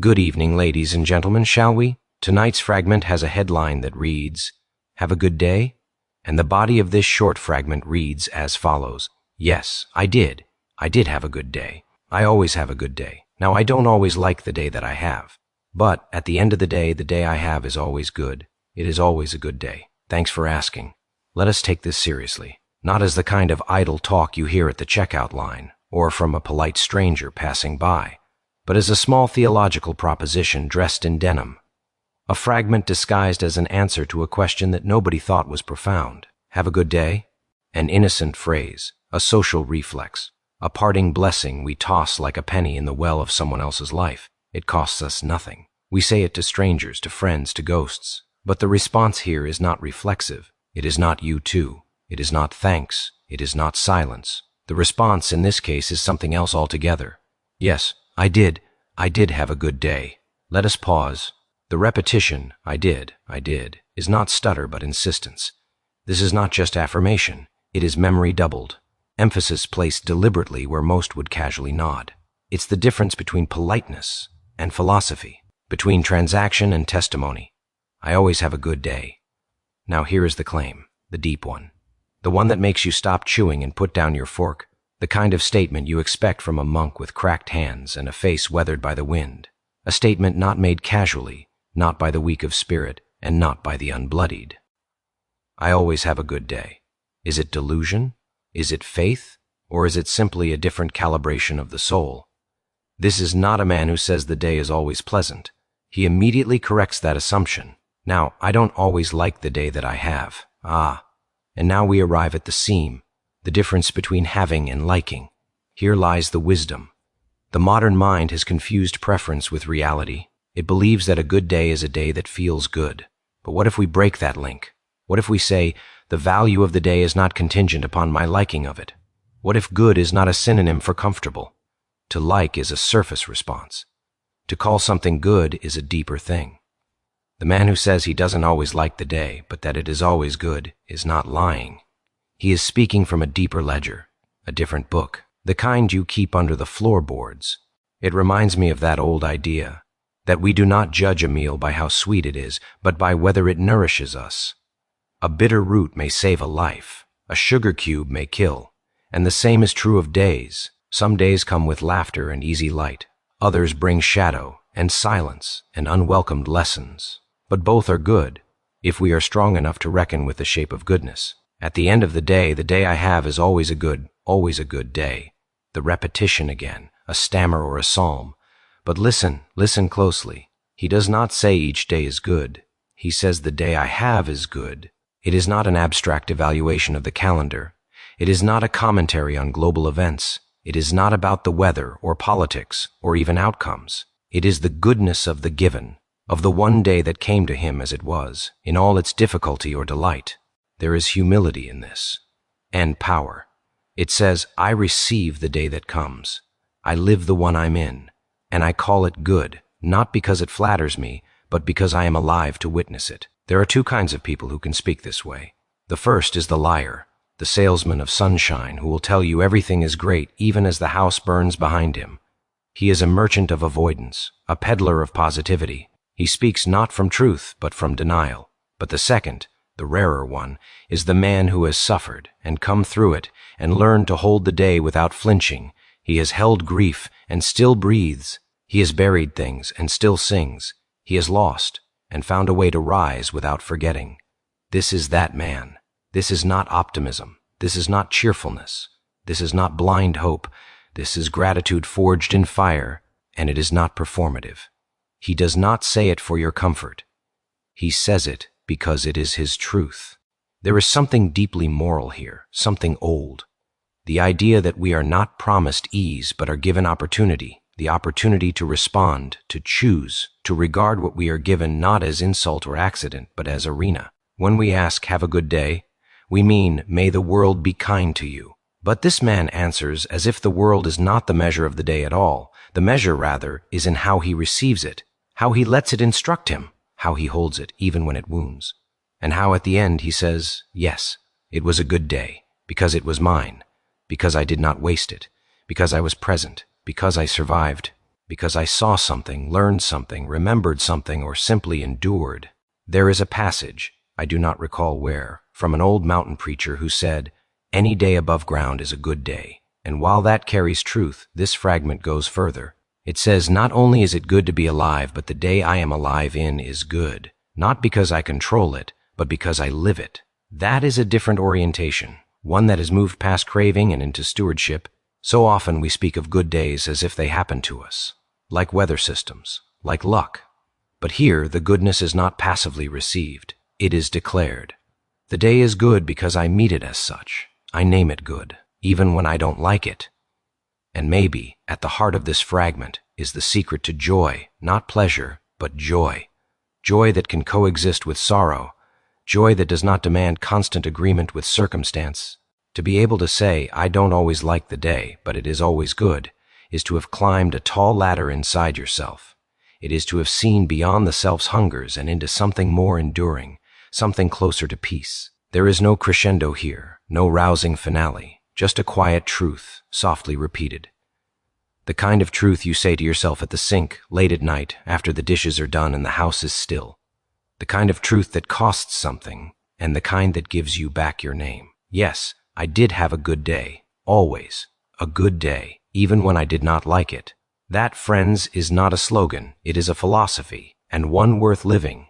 Good evening, ladies and gentlemen, shall we? Tonight's fragment has a headline that reads, "Have a good day?" And the body of this short fragment reads as follows. Yes, I did. I did have a good day. I always have a good day. Now, I don't always like the day that I have. But at the end of the day I have is always good. It is always a good day. Thanks for asking. Let us take this seriously. Not as the kind of idle talk you hear at the checkout line, or from a polite stranger passing by, but as a small theological proposition dressed in denim. A fragment disguised as an answer to a question that nobody thought was profound. Have a good day? An innocent phrase, a social reflex, a parting blessing we toss like a penny in the well of someone else's life. It costs us nothing. We say it to strangers, to friends, to ghosts. But the response here is not reflexive. It is not you too. It is not thanks. It is not silence. The response in this case is something else altogether. Yes, I did have a good day. Let us pause. The repetition, I did, is not stutter but insistence. This is not just affirmation. It is memory doubled. Emphasis placed deliberately where most would casually nod. It's the difference between politeness and philosophy, between transaction and testimony. I always have a good day. Now here is the claim, the deep one. The one that makes you stop chewing and put down your fork. The kind of statement you expect from a monk with cracked hands and a face weathered by the wind. A statement not made casually, not by the weak of spirit, and not by the unbloodied. I always have a good day. Is it delusion? Is it faith? Or is it simply a different calibration of the soul? This is not a man who says the day is always pleasant. He immediately corrects that assumption. Now, I don't always like the day that I have. And now we arrive at the seam, the difference between having and liking. Here lies the wisdom. The modern mind has confused preference with reality. It believes that a good day is a day that feels good. But what if we break that link? What if we say, the value of the day is not contingent upon my liking of it? What if good is not a synonym for comfortable? To like is a surface response. To call something good is a deeper thing. The man who says he doesn't always like the day, but that it is always good, is not lying. He is speaking from a deeper ledger, a different book, the kind you keep under the floorboards. It reminds me of that old idea, that we do not judge a meal by how sweet it is, but by whether it nourishes us. A bitter root may save a life, a sugar cube may kill, and the same is true of days. Some days come with laughter and easy light. Others bring shadow and silence and unwelcomed lessons. But both are good, if we are strong enough to reckon with the shape of goodness. At the end of the day I have is always a good day. The repetition again, a stammer or a psalm. But listen closely. He does not say each day is good. He says the day I have is good. It is not an abstract evaluation of the calendar. It is not a commentary on global events. It is not about the weather or politics or even outcomes. It is the goodness of the given, of the one day that came to him as it was, in all its difficulty or delight. There is humility in this, and power. It says, I receive the day that comes. I live the one I'm in, and I call it good, not because it flatters me, but because I am alive to witness it. There are two kinds of people who can speak this way. The first is the liar, the salesman of sunshine who will tell you everything is great even as the house burns behind him. He is a merchant of avoidance, a peddler of positivity. He speaks not from truth, but from denial. But the second, the rarer one, is the man who has suffered and come through it and learned to hold the day without flinching. He has held grief and still breathes. He has buried things and still sings. He has lost and found a way to rise without forgetting. This is that man. This is not optimism. This is not cheerfulness. This is not blind hope. This is gratitude forged in fire, and it is not performative. He does not say it for your comfort. He says it because it is his truth. There is something deeply moral here, something old. The idea that we are not promised ease but are given opportunity, the opportunity to respond, to choose, to regard what we are given not as insult or accident but as arena. When we ask, have a good day, we mean, may the world be kind to you. But this man answers as if the world is not the measure of the day at all. The measure, rather, is in how he receives it, how he lets it instruct him, how he holds it even when it wounds, and how at the end he says, yes, it was a good day, because it was mine, because I did not waste it, because I was present, because I survived. because I saw something, learned something, remembered something, or simply endured. There is a passage, I do not recall where, from an old mountain preacher who said, "Any day above ground is a good day." And while that carries truth, this fragment goes further. It says, not only is it good to be alive, but the day I am alive in is good. Not because I control it, but because I live it. That is a different orientation, one that has moved past craving and into stewardship. So often we speak of good days as if they happen to us, like weather systems, like luck. But here, the goodness is not passively received. It is declared. The day is good because I meet it as such. I name it good, even when I don't like it. And maybe, at the heart of this fragment, is the secret to joy, not pleasure, but joy. Joy that can coexist with sorrow. Joy that does not demand constant agreement with circumstance. To be able to say, I don't always like the day, but it is always good, is to have climbed a tall ladder inside yourself. It is to have seen beyond the self's hungers and into something more enduring, something closer to peace. There is no crescendo here, no rousing finale. Just a quiet truth, softly repeated. The kind of truth you say to yourself at the sink, late at night, after the dishes are done and the house is still. The kind of truth that costs something, and the kind that gives you back your name. Yes, I did have a good day, always. A good day, even when I did not like it. That, friends, is not a slogan, it is a philosophy, and one worth living.